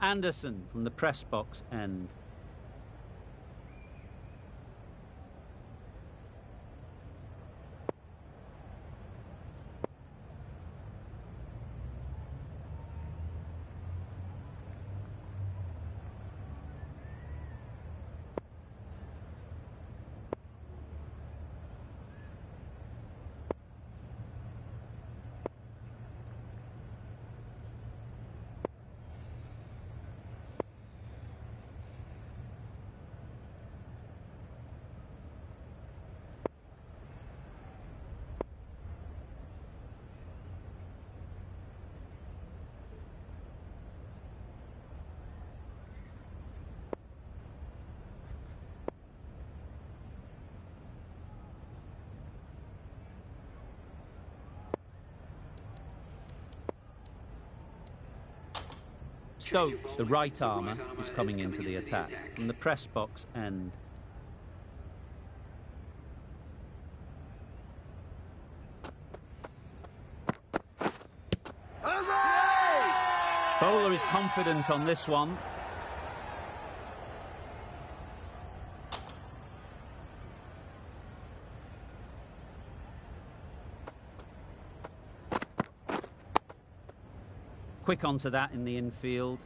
Anderson from the press box end. Stokes, the right armour, is coming into the attack from the press box end. Bowler is confident on this one. Quick onto that in the infield.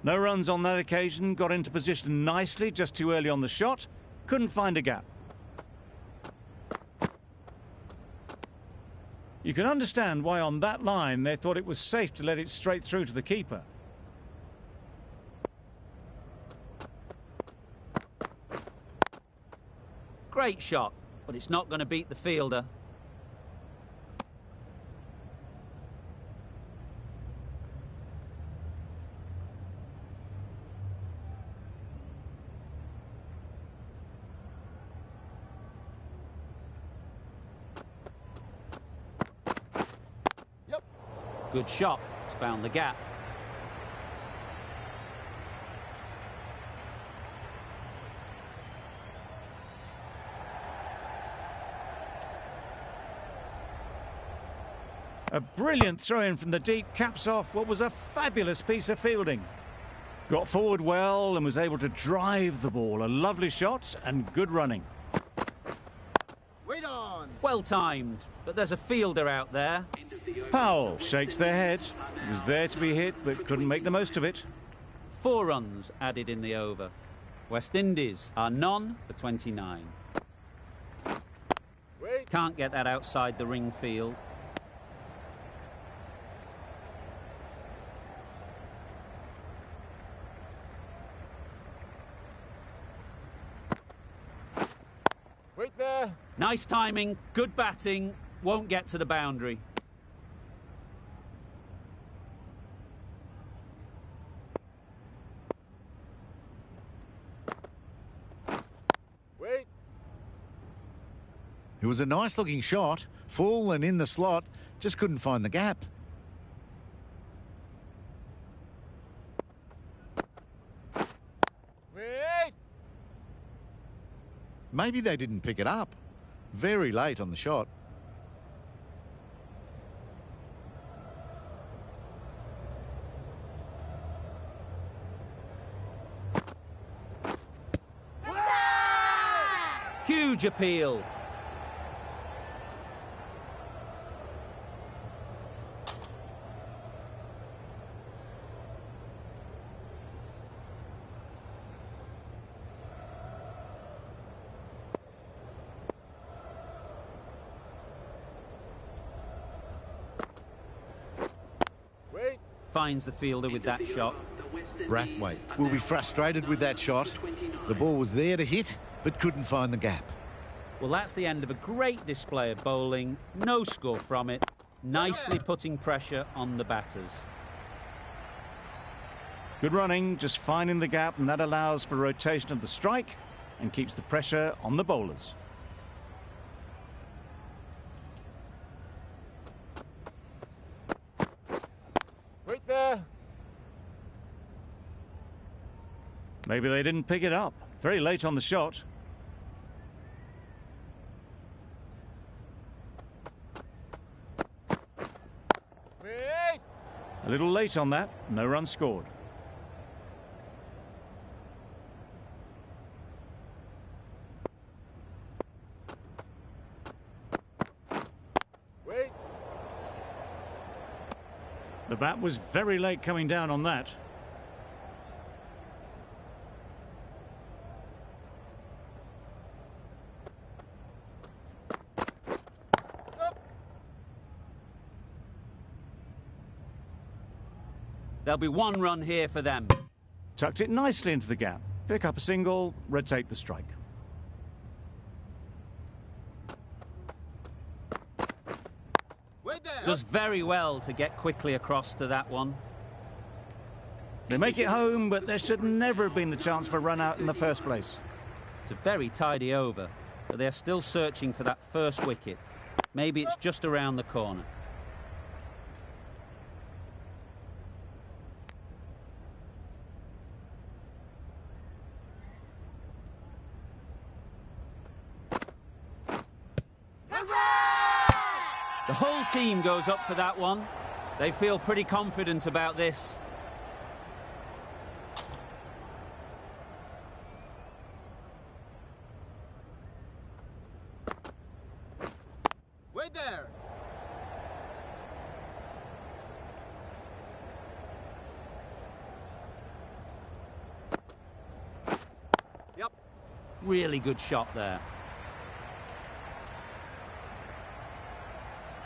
No runs on that occasion, got into position nicely, just too early on the shot. Couldn't find a gap. You can understand why on that line they thought it was safe to let it straight through to the keeper. Great shot, but it's not going to beat the fielder. Good shot. It's found the gap. A brilliant throw-in from the deep caps off what was a fabulous piece of fielding. Got forward well and was able to drive the ball. A lovely shot and good running. Wait on. Well timed, but there's a fielder out there. Powell shakes their head. He was there to be hit, but couldn't make the most of it. 4 runs added in the over. West Indies are none for 29. Can't get that outside the ring field. Wait there. Nice timing, good batting, won't get to the boundary. It was a nice-looking shot, full and in the slot, just couldn't find the gap. Wait. Maybe they didn't pick it up. Very late on the shot. Huge appeal. Finds the fielder with that shot. Brathwaite will be frustrated with that shot. The ball was there to hit, but couldn't find the gap. Well, that's the end of a great display of bowling. No score from it. Nicely putting pressure on the batters. Good running, just finding the gap, and that allows for rotation of the strike and keeps the pressure on the bowlers. Wait there. Maybe they didn't pick it up. Very late on the shot. Wait. A little late on that. No run scored. The bat was very late coming down on that. There'll be one run here for them. Tucked it nicely into the gap. Pick up a single, rotate the strike. Does very well to get quickly across to that one. They make it home, but there should never have been the chance for a run out in the first place. It's a very tidy over, but they're still searching for that first wicket. Maybe it's just around the corner. The whole team goes up for that one. They feel pretty confident about this. Wait there. Yep. Really good shot there.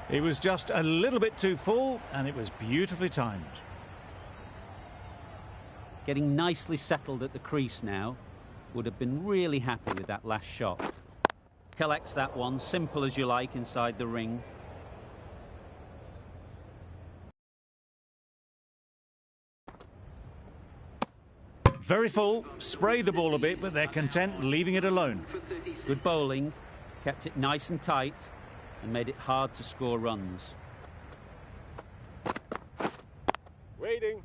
It was just a little bit too full, and it was beautifully timed. Getting nicely settled at the crease now. Would have been really happy with that last shot. Collects that one, simple as you like, inside the ring. Very full, spray the ball a bit, but they're content leaving it alone. Good bowling, kept it nice and tight, and made it hard to score runs. Waiting.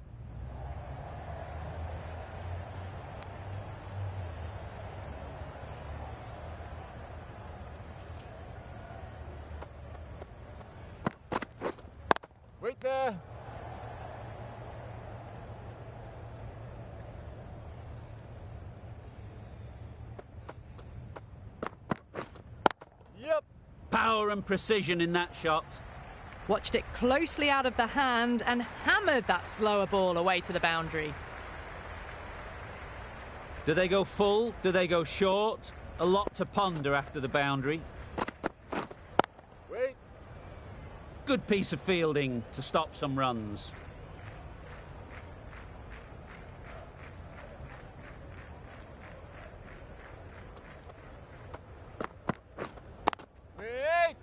Wait there. Yep. Power and precision in that shot. Watched it closely out of the hand and hammered that slower ball away to the boundary. Do they go full? Do they go short? A lot to ponder after the boundary. Wait. Good piece of fielding to stop some runs. Wait.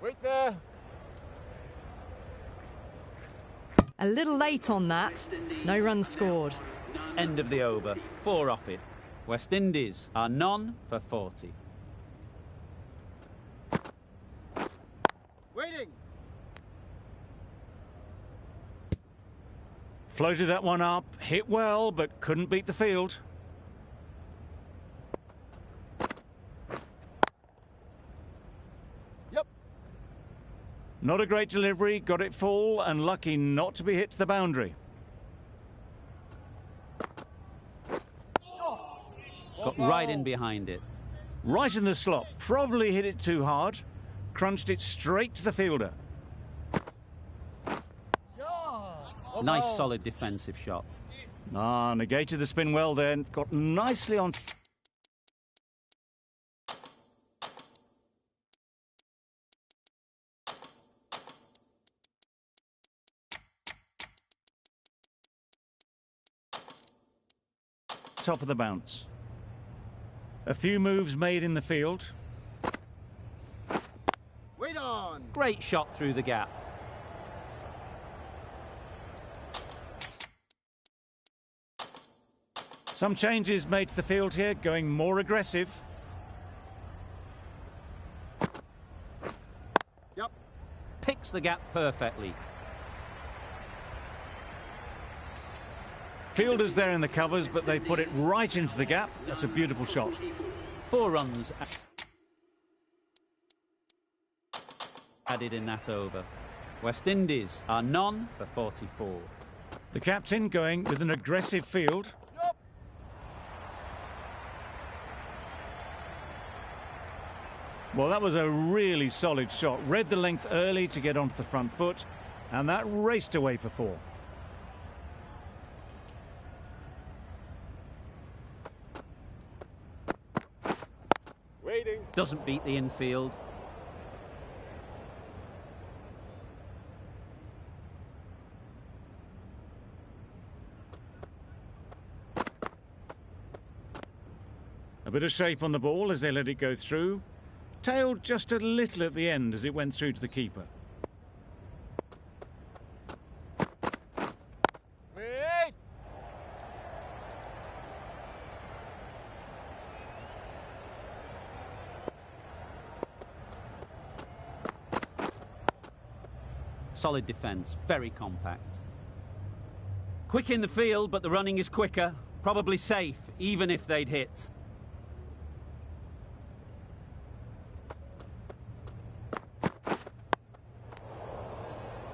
Wait there. A little late on that. No runs scored. End of the over. 4 off it. West Indies are none for 40. Waiting. Floated that one up, hit well, but couldn't beat the field. Yep. Not a great delivery, got it full, and lucky not to be hit to the boundary. Got right in behind it. Right in the slot, probably hit it too hard, crunched it straight to the fielder. Nice solid defensive shot. Negated the spin well then, got nicely on. Top of the bounce. A few moves made in the field. Wait on. Great shot through the gap. Some changes made to the field here, going more aggressive. Yep. Picks the gap perfectly. Fielders there in the covers, but they put it right into the gap. That's a beautiful shot. 4 runs added in that over. West Indies are none for 44. The captain going with an aggressive field. Well, that was a really solid shot. Read the length early to get onto the front foot, and that raced away for 4. Waiting. Doesn't beat the infield. A bit of shape on the ball as they let it go through. Tailed just a little at the end as it went through to the keeper. Wait. Solid defence, very compact. Quick in the field, but the running is quicker. Probably safe, even if they'd hit.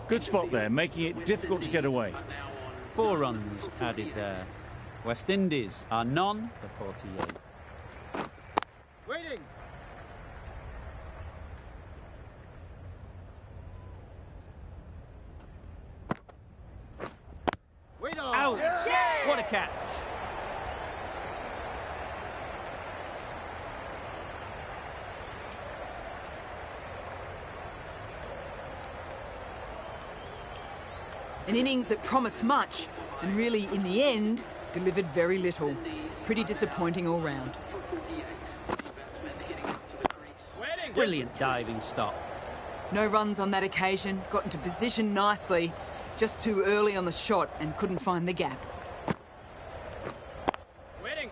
Good spot there, making it difficult to get away. 4 runs added there. West Indies are none for 48. Waiting. Wait on. Out! What a catch! An innings that promised much and really, in the end, delivered very little. Pretty disappointing all round. Brilliant diving stop. No runs on that occasion, got into position nicely, just too early on the shot and couldn't find the gap. Waiting.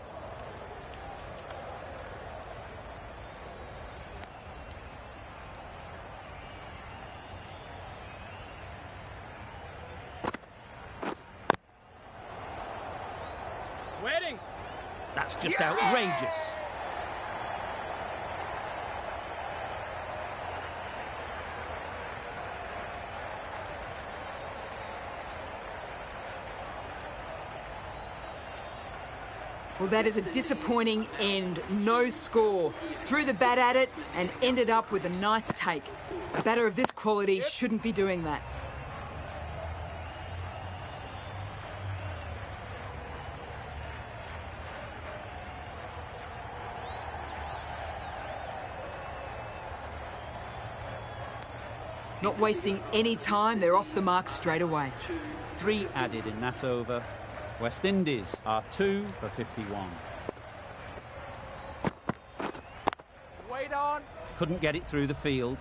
Waiting. That's just outrageous. Well, that is a disappointing end. No score. Threw the bat at it and ended up with a nice take. A batter of this quality shouldn't be doing that. Not wasting any time, they're off the mark straight away. 3 added in that over. West Indies are 2 for 51. Wait on. Couldn't get it through the field.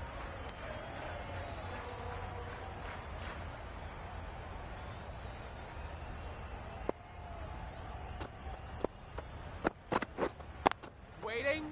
Waiting.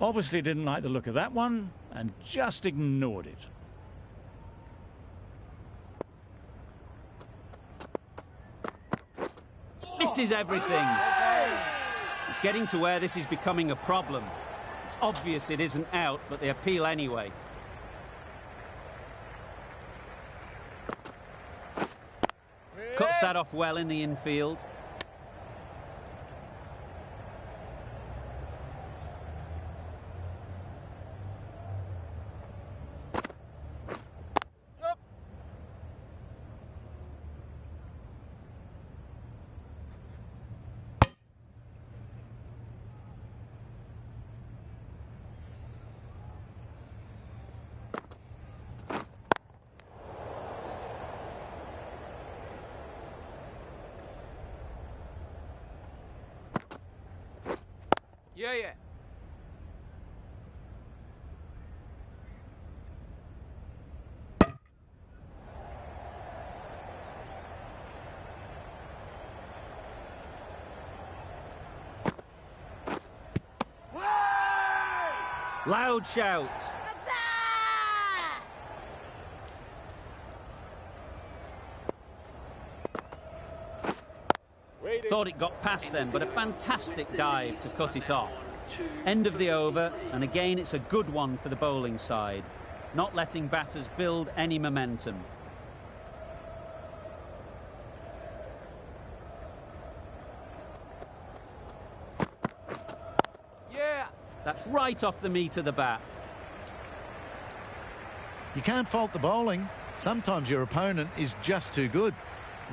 Obviously didn't like the look of that one and just ignored it. Misses everything. It's getting to where this is becoming a problem. It's obvious it isn't out, but they appeal anyway. Cuts that off well in the infield. Yeah. Loud shout. Thought it got past them, but a fantastic dive to cut it off. End of the over, and again it's a good one for the bowling side, not letting batters build any momentum. Yeah. That's right off the meat of the bat. You can't fault the bowling. Sometimes your opponent is just too good.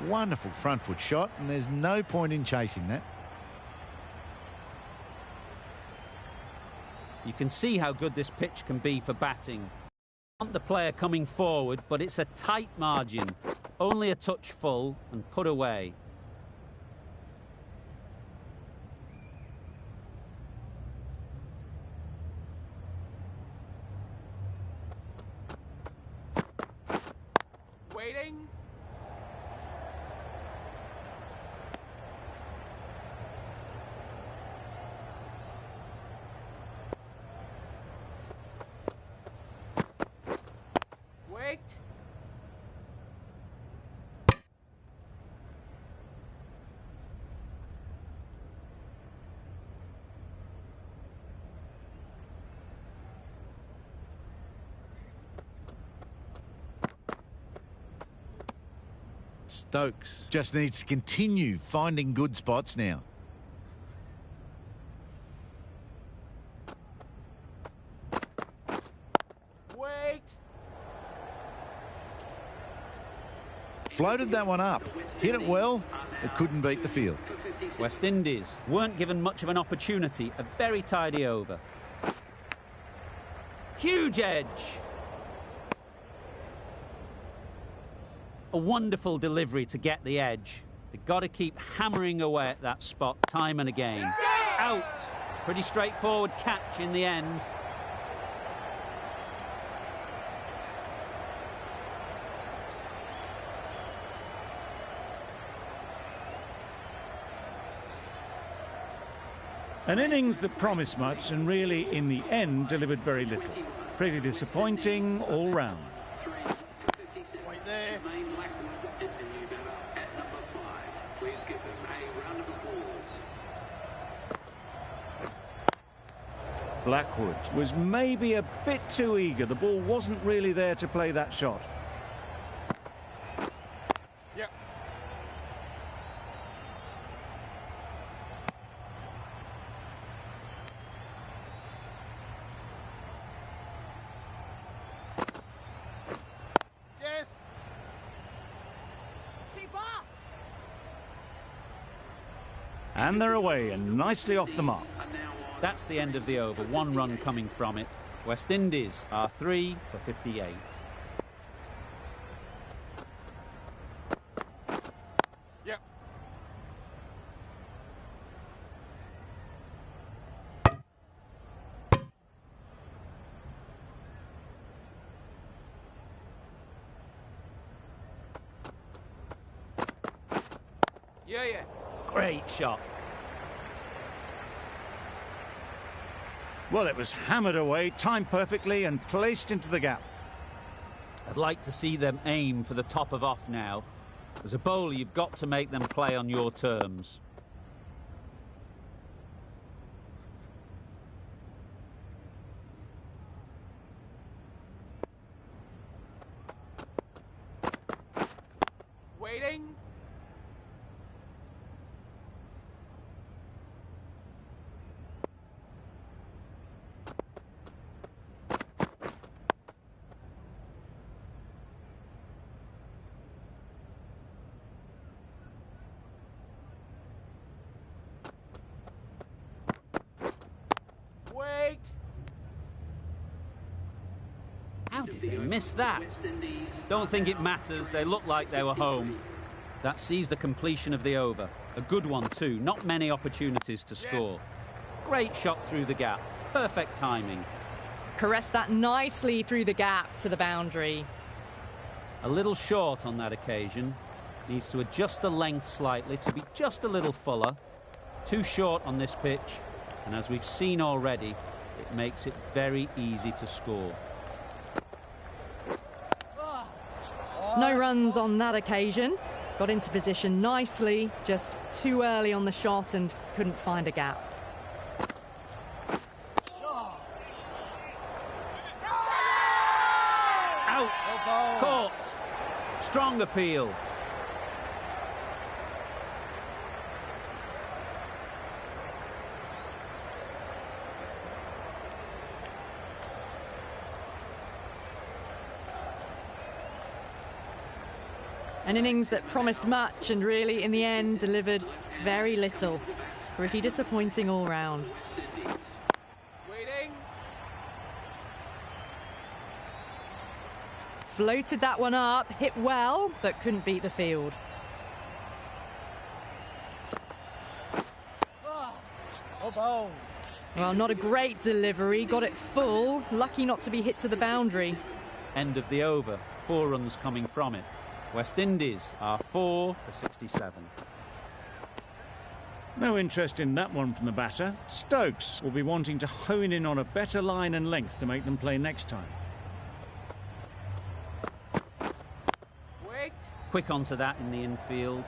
Wonderful front foot shot, and there's no point in chasing that. You can see how good this pitch can be for batting. Want the player coming forward, but it's a tight margin. Only a touch full and put away. Waiting. Wait. Stokes just needs to continue finding good spots now. Wait. Floated that one up. Hit it well, but couldn't beat the field. West Indies weren't given much of an opportunity. A very tidy over. Huge edge. A wonderful delivery to get the edge. They've got to keep hammering away at that spot time and again. Out. Pretty straightforward catch in the end. An innings that promised much and really, in the end, delivered very little. Pretty disappointing all round. Wait there. Blackwood was maybe a bit too eager. The ball wasn't really there to play that shot. Yep. Yes. Keep up. And they're away and nicely off the mark. That's the end of the over. 1 run coming from it. West Indies are 3 for 58. Yep. Yeah. Great shot. Well, it was hammered away, timed perfectly and placed into the gap. I'd like to see them aim for the top of off now. As a bowler, you've got to make them play on your terms. Waiting. Wait. How did they miss that? Don't think it matters. They look like they were home. That sees the completion of the over. A good one too. Not many opportunities to score. Great shot through the gap. Perfect timing. Caressed that nicely through the gap to the boundary. A little short on that occasion. Needs to adjust the length slightly to be just a little fuller. Too short on this pitch. And as we've seen already, It makes it very easy to score. No runs on that occasion. Got into position nicely, just too early on the shot and couldn't find a gap. Out! Caught! Strong appeal. An innings that promised much and really, in the end, delivered very little. Pretty disappointing all round. Waiting. Floated that one up, hit well, but couldn't beat the field. Well, not a great delivery, got it full, lucky not to be hit to the boundary. End of the over, 4 runs coming from it. West Indies are 4 for 67. No interest in that one from the batter. Stokes will be wanting to hone in on a better line and length to make them play next time. Wait. Quick onto that in the infield.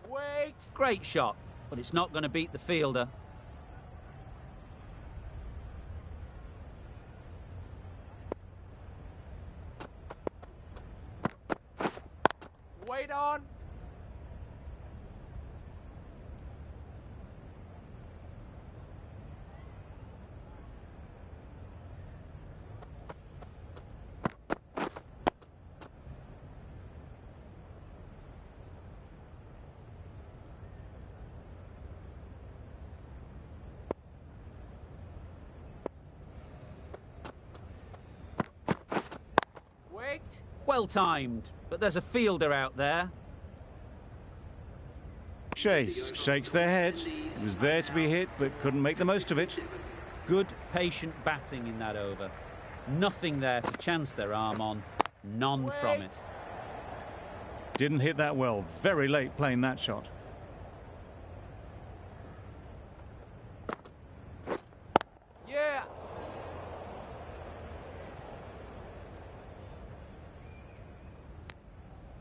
Wait. Great shot, but it's not going to beat the fielder. Wait on. Wait. Well timed, but there's a fielder out there. Chase shakes their head. It was there to be hit, but couldn't make the most of it. Good, patient batting in that over. Nothing there to chance their arm on. None from it. Didn't hit that well. Very late playing that shot. Yeah.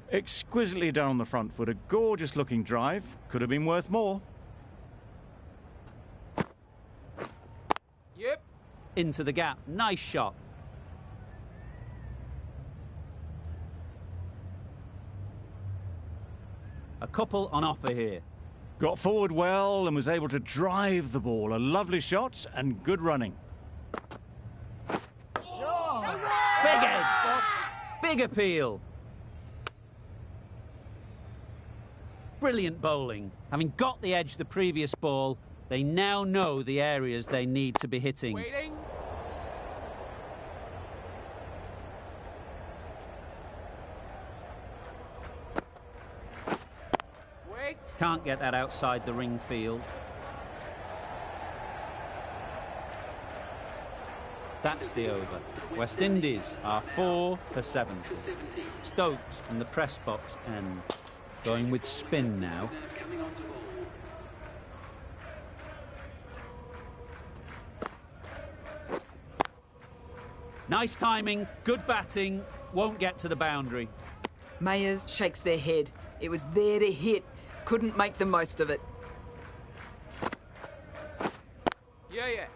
Exquisitely done on the front foot. A gorgeous looking drive. Could have been worth more. Yep. Into the gap. Nice shot. A couple on offer here. Got forward well and was able to drive the ball. A lovely shot and good running. Big edge. Big appeal. Brilliant bowling. Having got the edge the previous ball, they now know the areas they need to be hitting. Waiting. Wait. Can't get that outside the ring field. That's the over. West Indies are 4 for 70. Stokes from the press box end. Going with spin now. Nice timing, good batting, won't get to the boundary. Mayers shakes their head. It was there to hit. Couldn't make the most of it. Yeah.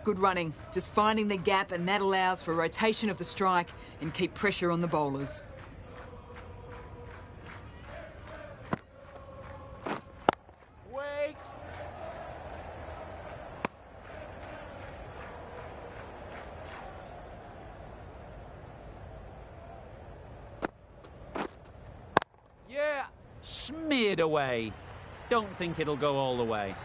Good running. Just finding the gap, and that allows for rotation of the strike and keep pressure on the bowlers. Wait. Yeah. Smeared away. Don't think it'll go all the way.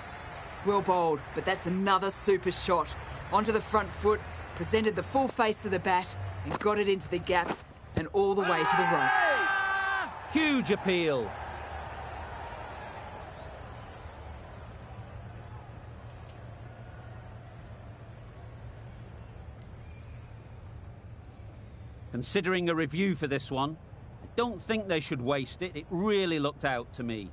Well bowled, but that's another super shot. Onto the front foot, presented the full face of the bat and got it into the gap and all the way to the right. Huge appeal. Considering a review for this one, I don't think they should waste it. It really looked out to me.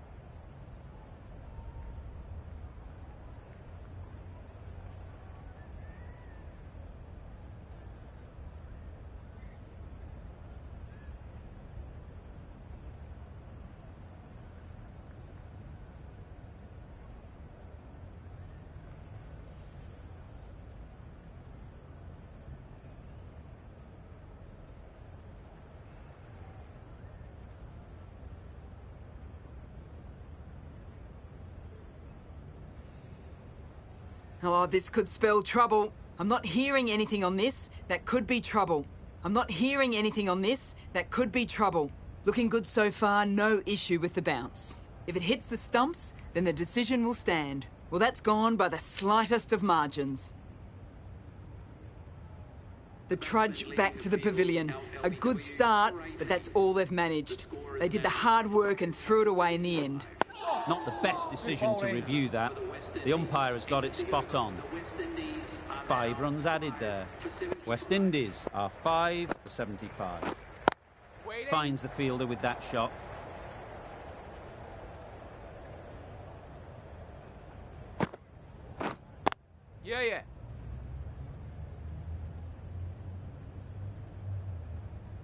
Oh, this could spell trouble. I'm not hearing anything on this. That could be trouble. I'm not hearing anything on this. That could be trouble. Looking good so far, no issue with the bounce. If it hits the stumps, then the decision will stand. Well, that's gone by the slightest of margins. The trudge back to the pavilion. A good start, but that's all they've managed. They did the hard work and threw it away in the end. Not the best decision to review that. The umpire has got it spot on. 5 runs added there. West Indies are 5 for 75. Finds the fielder with that shot. Yeah.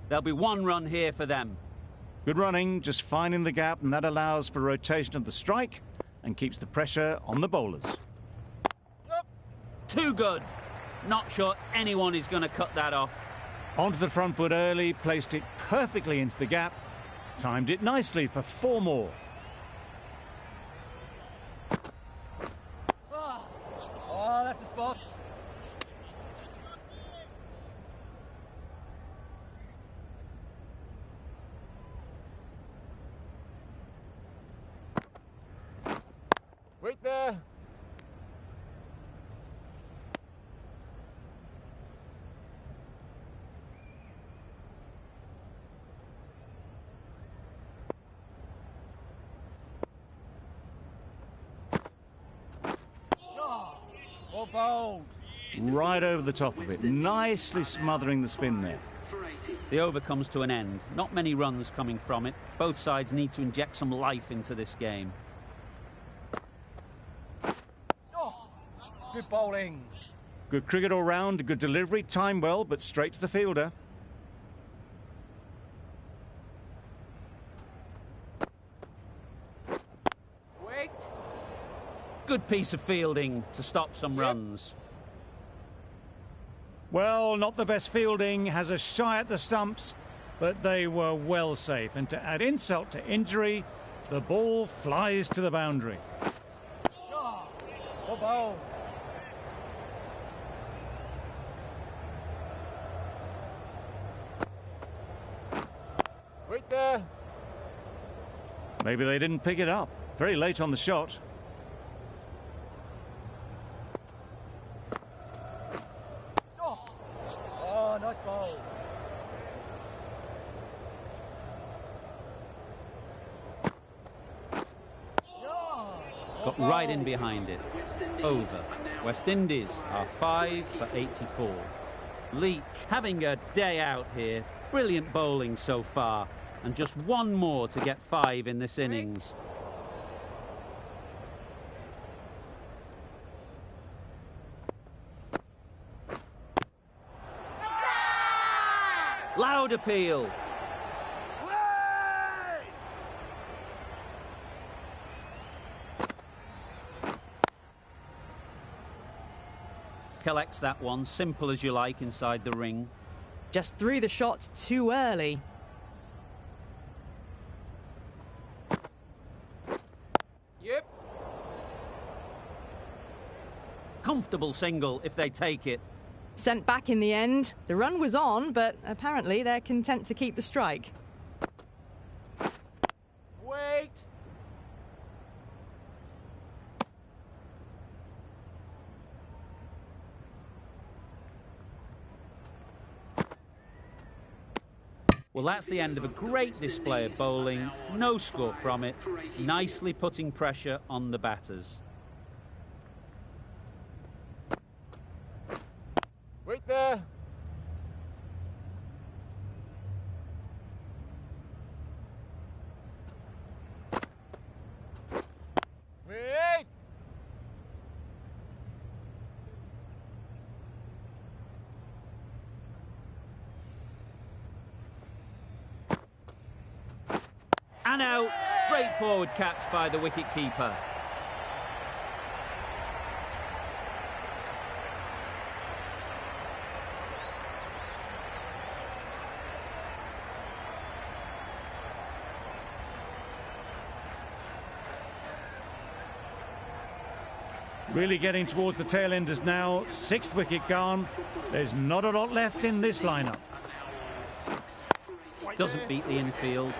There'll be 1 run here for them. Good running, just finding the gap, and that allows for rotation of the strike and keeps the pressure on the bowlers. Too good. Not sure anyone is going to cut that off. Onto the front foot early, placed it perfectly into the gap, timed it nicely for 4 more. Oh, that's a spot. Wait there. Well bowled. Right over the top of it, nicely smothering the spin there. The over comes to an end. Not many runs coming from it. Both sides need to inject some life into this game. Good bowling. Good cricket all round, good delivery, timed well, but straight to the fielder. Wait. Good piece of fielding to stop some runs. Well, not the best fielding, has a shy at the stumps, but they were well safe. And to add insult to injury, the ball flies to the boundary. Well bowled. Wait there. Maybe they didn't pick it up. Very late on the shot. Oh, nice bowl. Got right in behind it. Over. West Indies are 5 for 84. Leach having a day out here. Brilliant bowling so far. And just 1 more to get 5 in this innings. Loud appeal. Collects that one, simple as you like, inside the ring. Just threw the shot too early. Yep. Comfortable single if they take it. Sent back in the end. The run was on, but apparently they're content to keep the strike. Wait. Well, that's the end of a great display of bowling. No score from it. Nicely putting pressure on the batters. Wait there. One out, straightforward catch by the wicket-keeper. Really getting towards the tail enders now. 6th wicket gone. There's not a lot left in this lineup. Doesn't beat the infield.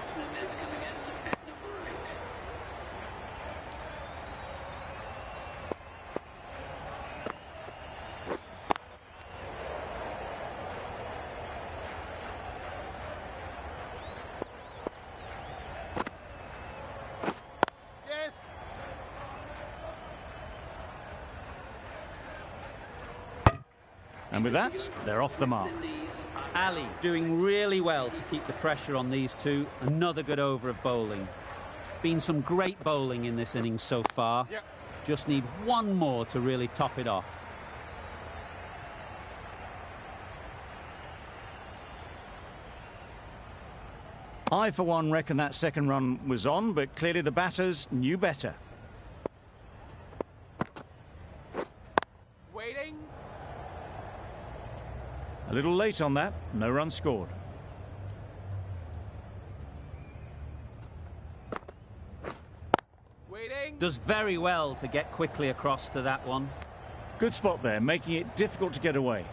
And with that, they're off the mark. Ali doing really well to keep the pressure on these two. Another good over of bowling. Been some great bowling in this innings so far. Just need one more to really top it off. I, for one, reckon that second run was on, but clearly the batters knew better. Waiting. A little late on that, no runs scored. Waiting. Does very well to get quickly across to that one. Good spot there, making it difficult to get away.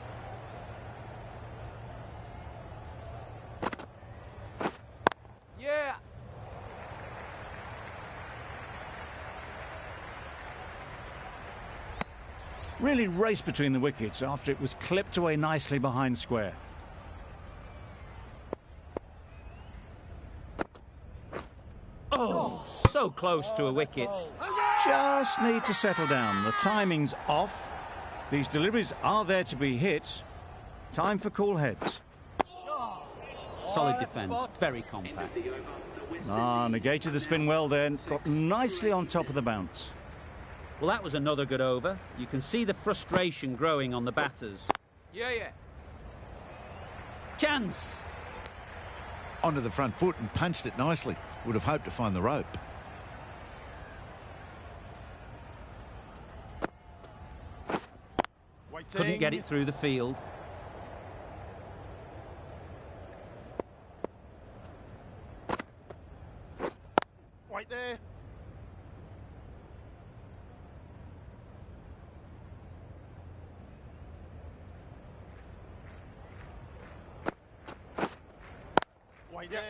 Yeah. Really raced between the wickets after it was clipped away nicely behind square. Oh, so close to a wicket. Just need to settle down. The timing's off. These deliveries are there to be hit. Time for cool heads. Solid defence, very compact. Negated the spin well then. Got nicely on top of the bounce. Well, that was another good over. You can see the frustration growing on the batters. Yeah. Chance! Onto the front foot and punched it nicely. Would have hoped to find the rope. Waiting. Couldn't get it through the field. Wait there. Wait there.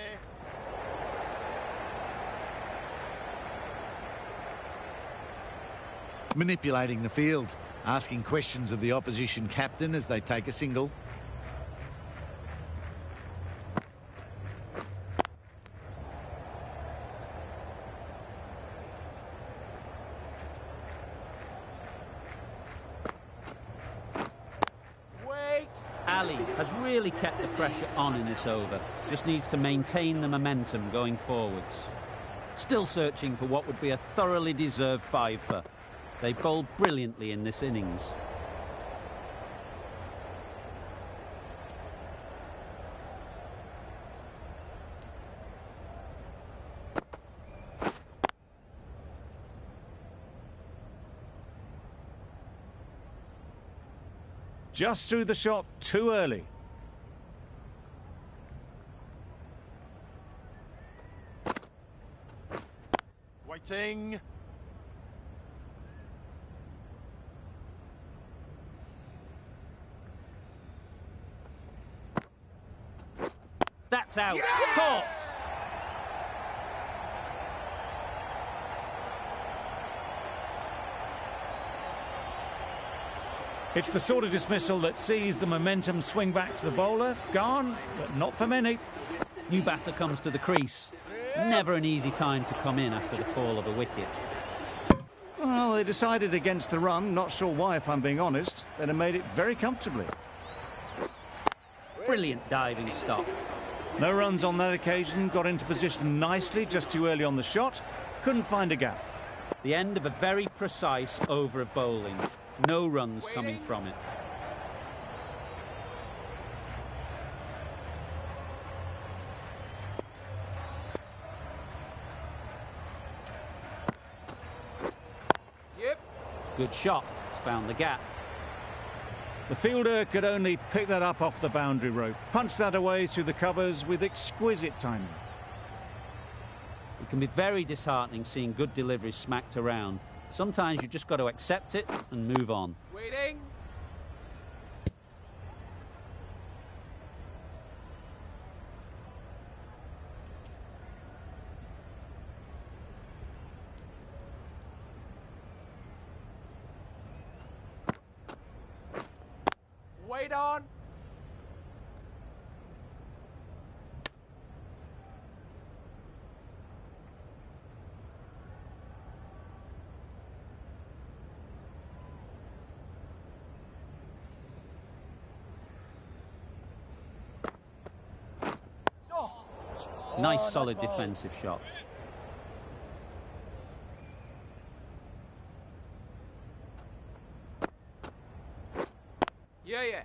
Manipulating the field, asking questions of the opposition captain as they take a single. Wait. Ali has really kept the pressure on in this over. Just needs to maintain the momentum going forwards. Still searching for what would be a thoroughly deserved fiver. They bowled brilliantly in this innings. Just threw the shot too early. Waiting. That's out. Caught. It's the sort of dismissal that sees the momentum swing back to the bowler. Gone, but not for many. New batter comes to the crease. Never an easy time to come in after the fall of a wicket. Well, they decided against the run. Not sure why, if I'm being honest. They'd have made it very comfortably. Brilliant diving stop. No runs on that occasion. Got into position nicely, just too early on the shot. Couldn't find a gap. The end of a very precise over of bowling. No runs coming from it. Good shot. He's found the gap. The fielder could only pick that up off the boundary rope. Punched that away through the covers with exquisite timing. It can be very disheartening seeing good deliveries smacked around. Sometimes you just got to accept it and move on. Waiting. Wait on. Nice solid defensive shot. Yeah.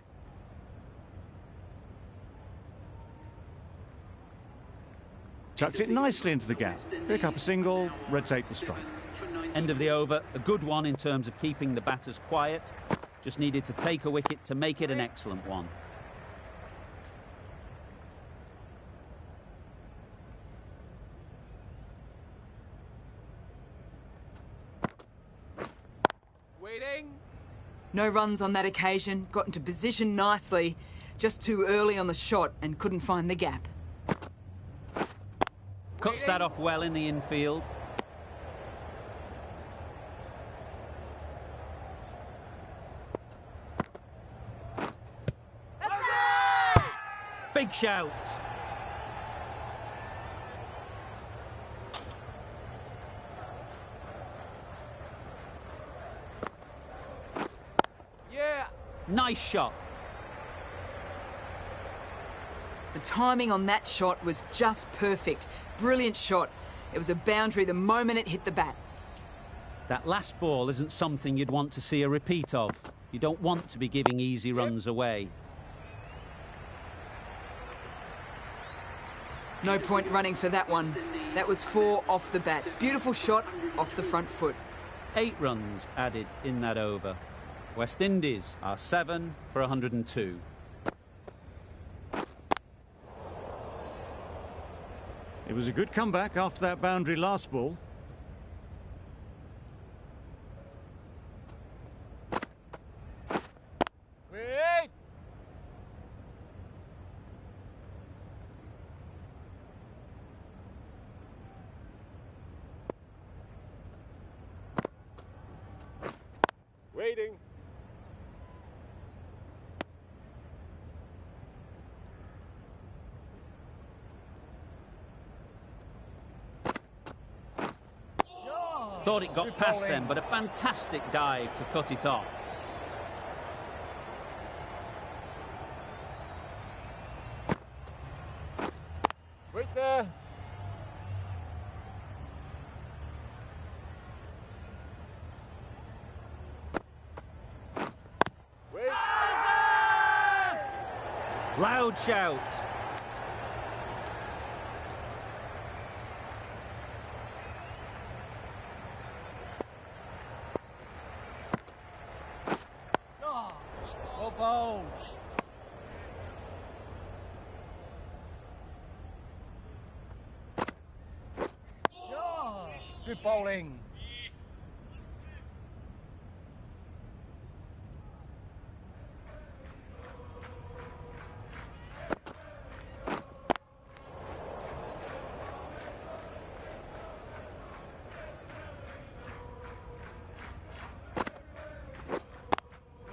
Chucked it nicely into the gap. Pick up a single, rotate the strike. End of the over. A good one in terms of keeping the batters quiet. Just needed to take a wicket to make it an excellent one. Waiting. No runs on that occasion, got into position nicely, just too early on the shot and couldn't find the gap. Cuts that off well in the infield. Big shout. Yeah. Nice shot. The timing on that shot was just perfect. Brilliant shot. It was a boundary the moment it hit the bat. That last ball isn't something you'd want to see a repeat of. You don't want to be giving easy runs away. No point running for that one. That was 4 off the bat. Beautiful shot off the front foot. 8 runs added in that over. West Indies are 7 for 102. It was a good comeback after that boundary last ball. Wait. Waiting. Thought it got past them, but a fantastic dive to cut it off. Wait there. Wait. Loud shout. Go balls. Good bowling.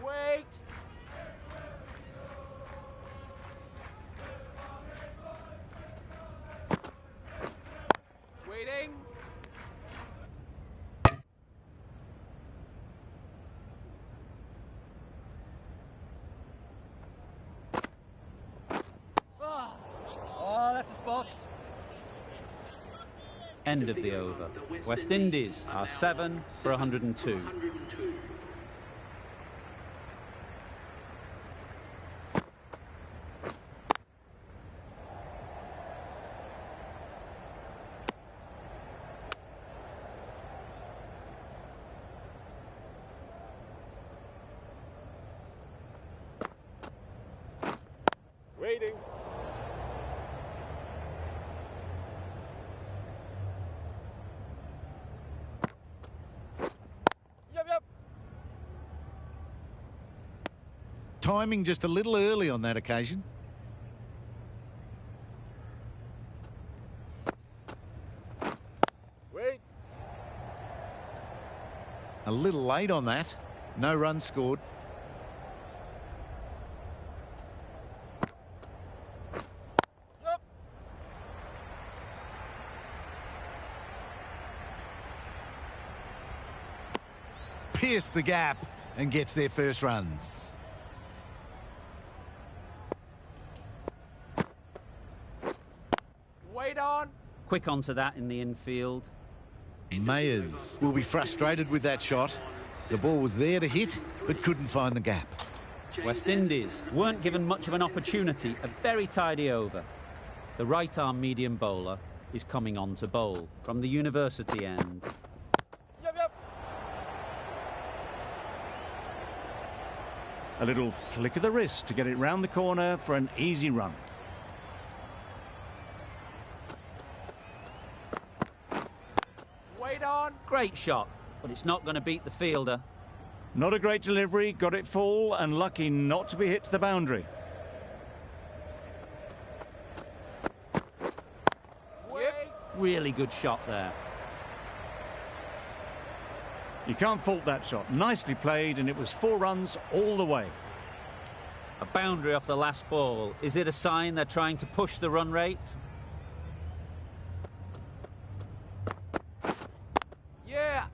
Wait. Waiting. Oh, that's a spot. End of the over. West Indies are 7 for 102. Waiting. Yep. Timing just a little early on that occasion. Wait. A little late on that. No runs scored. Yep. Pierced the gap and gets their first runs. Wait on. Quick onto that in the infield. Mayers will be frustrated with that shot. The ball was there to hit, but couldn't find the gap. West Indies weren't given much of an opportunity. A very tidy over. The right-arm medium bowler is coming on to bowl from the university end. Yep. A little flick of the wrist to get it round the corner for an easy run. Wait on. Great shot, but it's not going to beat the fielder. Not a great delivery, got it full and lucky not to be hit to the boundary. Wait. Really good shot there. You can't fault that shot. Nicely played, and it was 4 runs all the way. A boundary off the last ball. Is it a sign they're trying to push the run rate? Yeah.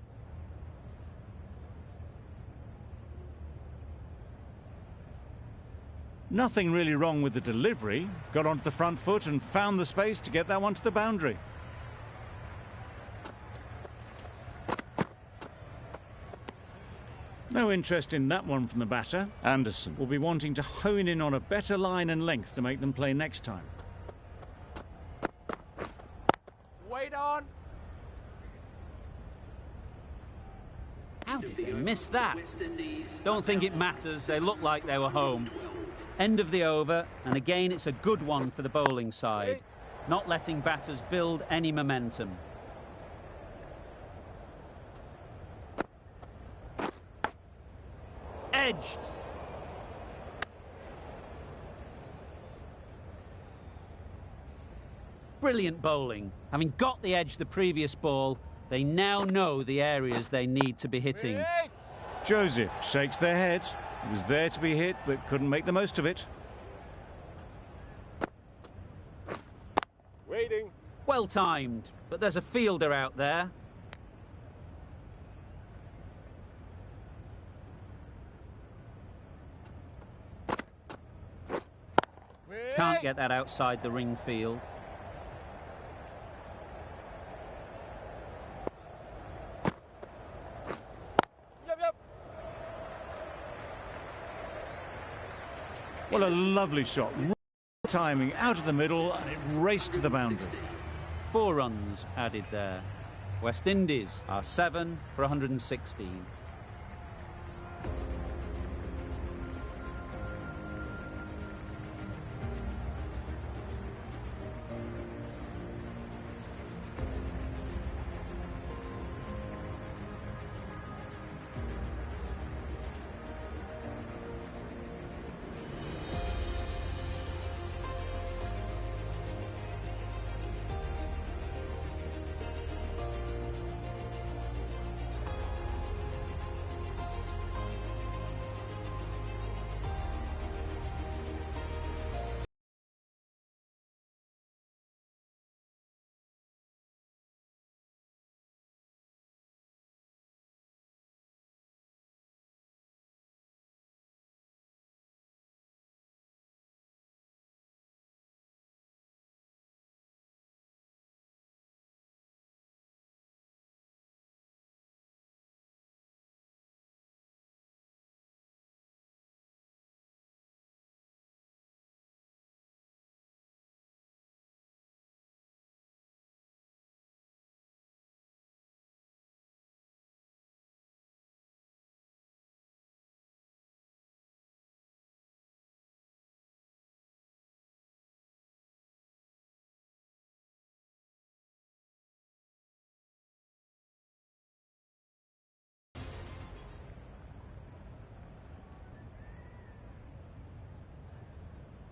Nothing really wrong with the delivery. Got onto the front foot and found the space to get that one to the boundary. No interest in that one from the batter. Anderson will be wanting to hone in on a better line and length to make them play next time. Wait on. How did they miss that? Don't think it matters. They look like they were home. End of the over, and again it's a good one for the bowling side. Not letting batters build any momentum. Edged. Brilliant bowling. Having got the edge the previous ball, they now know the areas they need to be hitting. Wait. Joseph shakes their head. It was there to be hit, but couldn't make the most of it. Waiting. Well timed, but there's a fielder out there. Wait. Can't get that outside the ring field. Yep. Well, a lovely shot. Timing out of the middle, and it raced to the boundary. 4 runs added there. West Indies are 7 for 116.